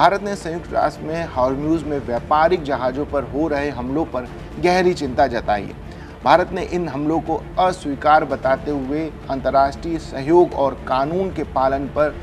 भारत ने संयुक्त राष्ट्र में हॉर्मूज में व्यापारिक जहाज़ों पर हो रहे हमलों पर गहरी चिंता जताई है। भारत ने इन हमलों को अस्वीकार बताते हुए अंतर्राष्ट्रीय सहयोग और कानून के पालन पर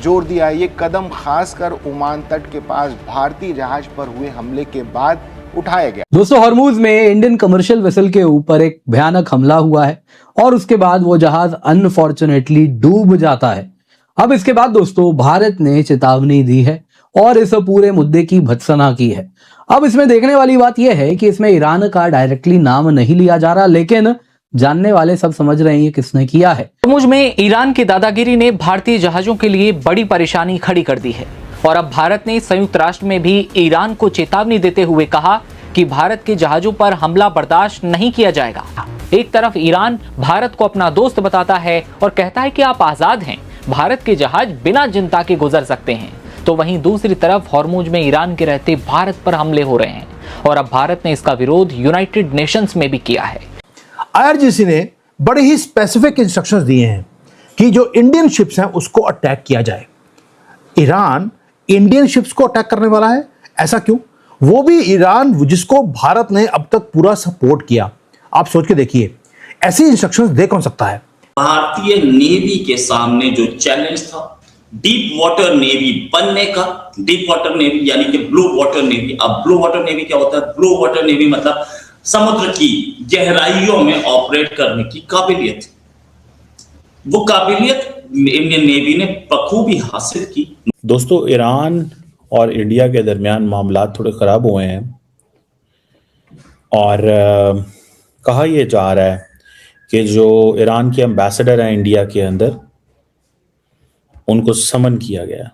जोर दिया है। ये कदम खासकर ओमान तट के पास भारतीय जहाज पर हुए हमले के बाद उठाया गया। दोस्तों, हॉर्मूज में इंडियन कमर्शियल वेसल के ऊपर एक भयानक हमला हुआ है और उसके बाद वो जहाज अनफॉर्चुनेटली डूब जाता है। अब इसके बाद दोस्तों भारत ने चेतावनी दी है और इस पूरे मुद्दे की भर्त्सना की है। अब इसमें देखने वाली बात यह है कि इसमें ईरान का डायरेक्टली नाम नहीं लिया जा रहा, लेकिन जानने वाले सब समझ रहे हैं किसने किया है। हॉर्मूज में ईरान की दादागिरी ने भारतीय जहाजों के लिए बड़ी परेशानी खड़ी कर दी है और अब भारत ने संयुक्त राष्ट्र में भी ईरान को चेतावनी देते हुए कहा कि भारत के जहाजों पर हमला बर्दाश्त नहीं किया जाएगा। एक तरफ ईरान भारत को अपना दोस्त बताता है और कहता है कि आप आजाद हैं, भारत के जहाज बिना चिंता के गुजर सकते हैं, तो वहीं दूसरी तरफ हॉर्मूज में ईरान के रहते भारत पर हमले हो रहे हैं और अब भारत ने इसका विरोध यूनाइटेड नेशंस में भी किया है। IRGC ने बड़े ही स्पेसिफिक इंस्ट्रक्शंस दिए हैं कि जो इंडियन शिप्स हैं उसको अटैक किया जाए। ईरान इंडियन शिप्स को अटैक करने वाला है, ऐसा क्यों? वो भी ईरान जिसको भारत ने अब तक पूरा सपोर्ट किया। आप सोच के देखिए, ऐसी इंस्ट्रक्शंस दे कौन सकता है? भारतीय नेवी के सामने जो चैलेंज था डीप वाटर नेवी बनने का, डीप वाटर नेवी यानी कि ब्लू वाटर नेवी। अब ब्लू वाटर नेवी क्या होता है? ब्लू वाटर नेवी मतलब समुद्र की गहराइयों में ऑपरेट करने की काबिलियत। वो काबिलियत इंडियन नेवी ने बखूबी हासिल की। दोस्तों, ईरान और इंडिया के दरमियान मामला थोड़े ख़राब हुए हैं और कहा यह जा रहा है कि जो ईरान के एम्बेसडर हैं इंडिया के अंदर, उनको समन किया गया।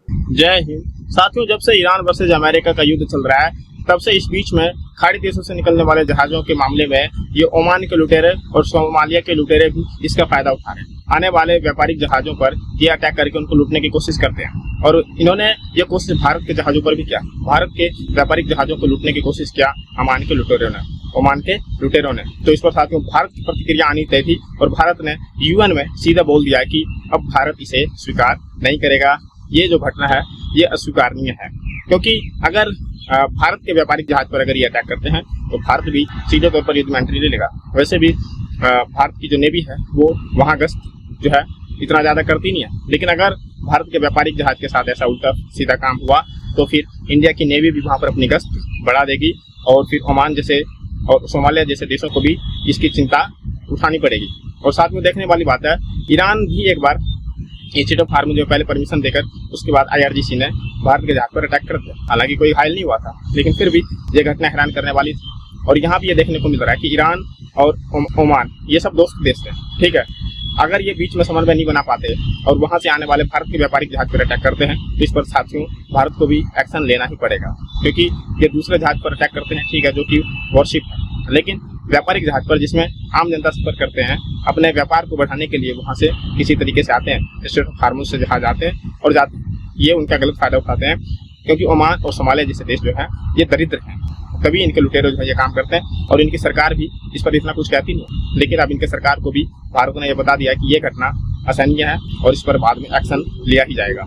जय हिंद साथियों, जब से ईरान वर्सेज अमेरिका का युद्ध चल रहा है तब से इस बीच में खाड़ी देशों से निकलने वाले जहाजों के मामले में ये ओमान के लुटेरे और सोमालिया के लुटेरे भी इसका फायदा उठा रहे हैं। आने वाले व्यापारिक जहाजों पर ये अटैक करके उनको लूटने की कोशिश करते हैं और इन्होंने ये कोशिश भारत के जहाजों पर भी किया। भारत के व्यापारिक जहाजों को लूटने की कोशिश किया ओमान के लुटेरों ने। तो इस पर साथियों भारत की प्रतिक्रिया आनी तय थी और भारत ने UN में सीधा बोल दिया कि अब भारत इसे स्वीकार नहीं करेगा। ये जो घटना है ये अस्वीकारनीय है, क्योंकि अगर भारत के व्यापारिक जहाज पर अगर ये अटैक करते हैं तो भारत भी सीधे तौर पर युद्ध में एंट्री ले लेगा। वैसे भी भारत की जो नेवी है वो वहाँ गश्त जो है इतना ज्यादा करती नहीं है, लेकिन अगर भारत के व्यापारिक जहाज के साथ ऐसा उल्टा सीधा काम हुआ तो फिर इंडिया की नेवी भी वहाँ पर अपनी गश्त बढ़ा देगी और फिर ओमान जैसे और सोमालिया जैसे देशों को भी इसकी चिंता उठानी पड़ेगी। और साथ में देखने वाली बात है, ईरान भी एक बार स्ट्रेट ऑफ हॉर्मूज में पहले परमिशन देकर उसके बाद IRGC ने भारत के जहाज पर अटैक कर दिया। हालांकि कोई घायल नहीं हुआ था, लेकिन फिर भी ये घटना हैरान करने वाली थी। और यहाँ भी ये देखने को मिल रहा है कि ईरान और ओमान ये सब दोस्त देश हैं, ठीक है। अगर ये बीच में समन्वय नहीं बना पाते और वहां से आने वाले भारत के व्यापारिक जहाज पर अटैक करते हैं तो इस पर साथियों भारत को भी एक्शन लेना ही पड़ेगा, क्योंकि ये दूसरे जहाज पर अटैक करते हैं, ठीक है, जो कि वॉरशिप है, लेकिन व्यापारिक जहाज पर जिसमें आम जनता सफर करते हैं, अपने व्यापार को बढ़ाने के लिए वहां से किसी तरीके से आते हैं, स्ट्रेट ऑफ हॉर्मूज से जहाज आते हैं और जाते हैं, ये उनका गलत फायदा उठाते हैं, क्योंकि ओमान और सोमालिया जैसे देश जो है ये दरिद्र हैं, तभी इनके लुटेरे जो है ये काम करते हैं और इनकी सरकार भी इस पर इतना कुछ कहती नहीं। लेकिन अब इनके सरकार को भी भारत ने यह बता दिया कि ये घटना असहनीय है और इस पर बाद में एक्शन लिया ही जाएगा।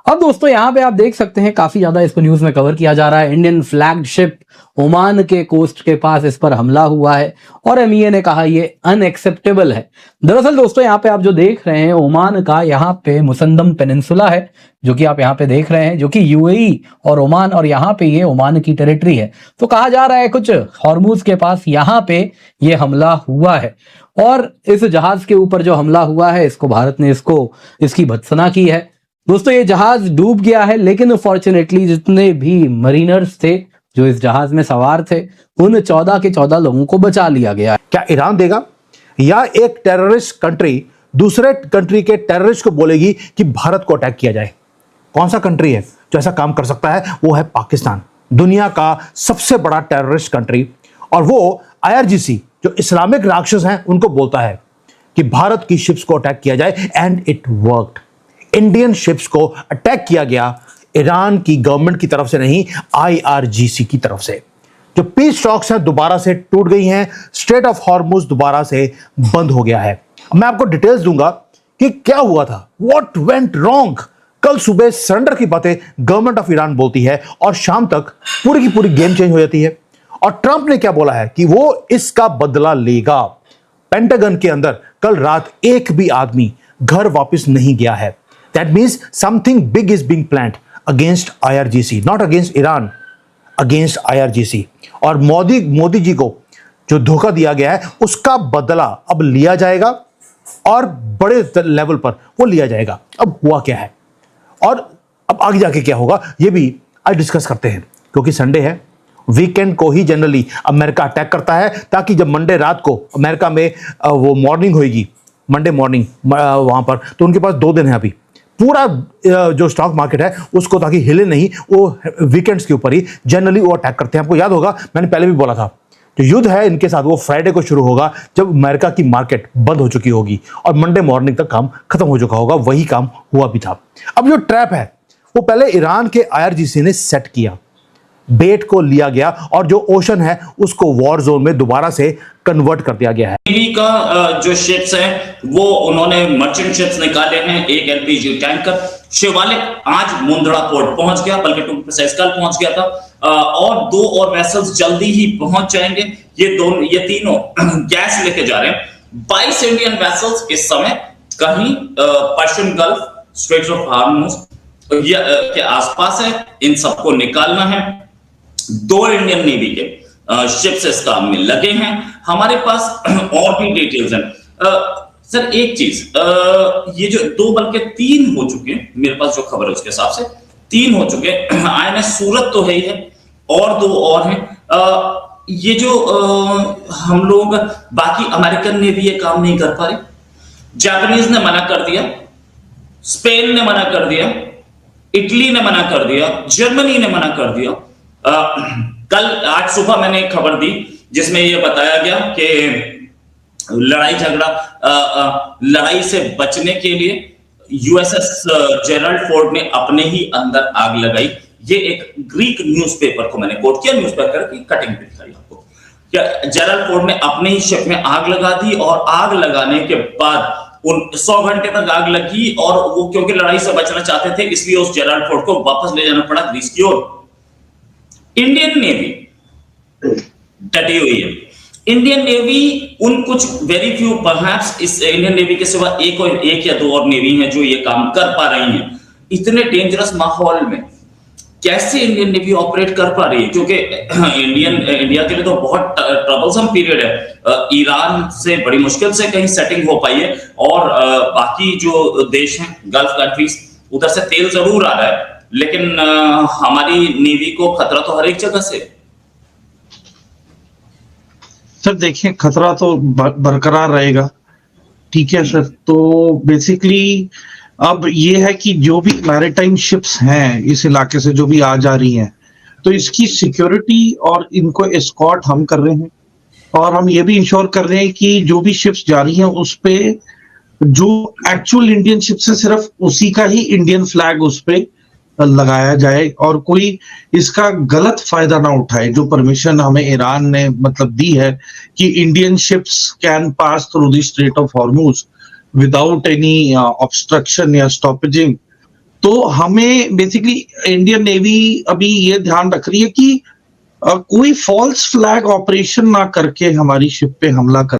अब दोस्तों यहाँ पे आप देख सकते हैं काफी ज्यादा इसको न्यूज में कवर किया जा रहा है। इंडियन फ्लैग्ड शिप ओमान के कोस्ट के पास इस पर हमला हुआ है और MEA ने कहा ये अनएक्सेप्टेबल है। दरअसल दोस्तों यहाँ पे आप जो देख रहे हैं ओमान का यहाँ पे मुसंदम पेनिनसुला है, जो कि आप यहाँ पे देख रहे हैं, जो कि UAE और ओमान और यहाँ पे ये ओमान की टेरिटरी है। तो कहा जा रहा है कुछ हॉर्मूज के पास यहाँ पे ये हमला हुआ है और इस जहाज के ऊपर जो हमला हुआ है इसको भारत ने इसकी भर्त्सना की है। दोस्तों ये जहाज डूब गया है, लेकिन फॉर्चुनेटली जितने भी मरीनर्स थे जो इस जहाज में सवार थे उन 14 के 14 लोगों को बचा लिया गया। क्या ईरान देगा या एक टेररिस्ट कंट्री दूसरे कंट्री के टेररिस्ट को बोलेगी कि भारत को अटैक किया जाए? कौन सा कंट्री है जो ऐसा काम कर सकता है? वो है पाकिस्तान, दुनिया का सबसे बड़ा टेररिस्ट कंट्री। और वो IRGC जो इस्लामिक राक्षस हैं उनको बोलता है कि भारत की शिप्स को अटैक किया जाए, and it worked. Indian ships को अटैक किया गया ईरान की गवर्नमेंट की तरफ से नहीं, IRGC की तरफ से। जो पीस टॉक्स हैं दोबारा से टूट गई हैं, स्ट्रेट ऑफ हॉर्मूज दोबारा से बंद हो गया है। मैं आपको डिटेल्स दूंगा कि क्या हुआ था, व्हाट वेंट रॉन्ग, कल सुबह सरेंडर की बातें गवर्नमेंट ऑफ ईरान बोलती है और शाम तक पूरी की पूरी गेम चेंज हो जाती है। और ट्रंप ने क्या बोला है कि वो इसका बदला लेगा। पेंटागन के अंदर कल रात एक भी आदमी घर वापस नहीं गया है। That means something big is being planned against IRGC, not against Iran, against IRGC। और मोदी जी को जो धोखा दिया गया है उसका बदला अब लिया जाएगा और बड़े लेवल पर वो लिया जाएगा। अब हुआ क्या है और अब आगे जाके क्या होगा ये भी आज डिस्कस करते हैं, क्योंकि संडे है, वीकेंड को ही जनरली अमेरिका अटैक करता है, ताकि जब मंडे रात को अमेरिका में वो मॉर्निंग होगी, मंडे मॉर्निंग वहां पर, तो उनके पास 2 दिन है अभी पूरा जो स्टॉक मार्केट है उसको, ताकि हिले नहीं, वो वीकेंड्स के ऊपर ही जनरली वो अटैक करते हैं। आपको याद होगा मैंने पहले भी बोला था, जो युद्ध है इनके साथ वो फ्राइडे को शुरू होगा जब अमेरिका की मार्केट बंद हो चुकी होगी और मंडे मॉर्निंग तक काम खत्म हो चुका होगा। वही काम हुआ भी था। अब जो ट्रैप है वो पहले ईरान के IRGC ने सेट किया, बेट को लिया गया और जो ओशन है उसको वॉर जोन में दोबारा से कन्वर्ट कर दिया गया है। नेवी का जो शिप्स है वो उन्होंने मर्चेंट शिप्स निकाले हैं, एक LPG टैंकर शिवालिक आज मुंद्रा पोर्ट पहुंच गया, बल्कि टू प्रिसाइज कल पहुंच गया था, और 2 और वेसल्स जल्दी ही पहुंच जाएंगे। ये तीनों गैस लेके जा रहे हैं। 22 इंडियन वेसल्स इस समय कहीं Persian Gulf, Straits of Hormuz के आसपास है, इन सबको निकालना है। 2 इंडियन नेवी के शिप्स इस काम में लगे हैं। हमारे पास और भी डिटेल्स हैं। सर एक चीज, ये जो 2 बल्कि 3 हो चुके हैं, मेरे पास जो खबर है उसके हिसाब से 3 हो चुके हैं। INS सूरत तो है ही है, और 2 और हैं। ये जो हम लोग बाकी अमेरिकन नेवी ये काम नहीं कर पा रही। जापानीज ने मना कर दिया, स्पेन ने मना कर दिया, इटली ने मना कर दिया, जर्मनी ने मना कर दिया। कल आज सुबह मैंने एक खबर दी जिसमें यह बताया गया कि लड़ाई से बचने के लिए USS जेरल्ड फोर्ड ने अपने ही अंदर आग लगाई। ये एक ग्रीक न्यूज़पेपर को मैंने कोट किया, न्यूज़पेपर की कटिंग भी दिखाई आपको। जेरल्ड फोर्ड ने अपने ही शिप में आग लगा दी और आग लगाने के बाद 100 घंटे तक आग लगी और वो क्योंकि लड़ाई से बचना चाहते थे इसलिए उस जेरल्ड फोर्ड को वापस ले जाना पड़ा ग्रीस की ओर। इंडियन नेवी डटी हुई है। इंडियन नेवी उन कुछ वेरी फ्यू परहैप्स इस इंडियन नेवी के सिवा एक या 2 और नेवी हैं जो ये काम कर पा रही हैं। इतने डेंजरस माहौल में कैसे इंडियन नेवी ऑपरेट कर पा रही है, क्योंकि इंडिया के लिए तो बहुत ट्रबलसम पीरियड है। ईरान से बड़ी मुश्किल से कहीं सेटिंग हो पाई है और बाकी जो देश हैं गल्फ कंट्रीज उधर से तेल जरूर आ रहा है, लेकिन हमारी नेवी को खतरा तो हर एक जगह से। सर देखिए खतरा तो बरकरार रहेगा, ठीक है सर। तो बेसिकली अब ये है कि जो भी मैरीटाइम शिप्स हैं इस इलाके से जो भी आ जा रही हैं, तो इसकी सिक्योरिटी और इनको एस्कॉर्ट हम कर रहे हैं और हम ये भी इंश्योर कर रहे हैं कि जो भी शिप्स जा रही हैं उस पे जो एक्चुअल इंडियन शिप्स है सिर्फ उसी का ही इंडियन फ्लैग उस पे लगाया जाए और कोई इसका गलत फायदा ना उठाए। जो परमिशन हमें ईरान ने मतलब दी है कि Indian ships can pass through the straight of Hormuz without any obstruction या स्टॉपेजिंग, तो हमें बेसिकली इंडियन नेवी अभी ये ध्यान रख रही है कि कोई फॉल्स फ्लैग ऑपरेशन ना करके हमारी शिप पे हमला कर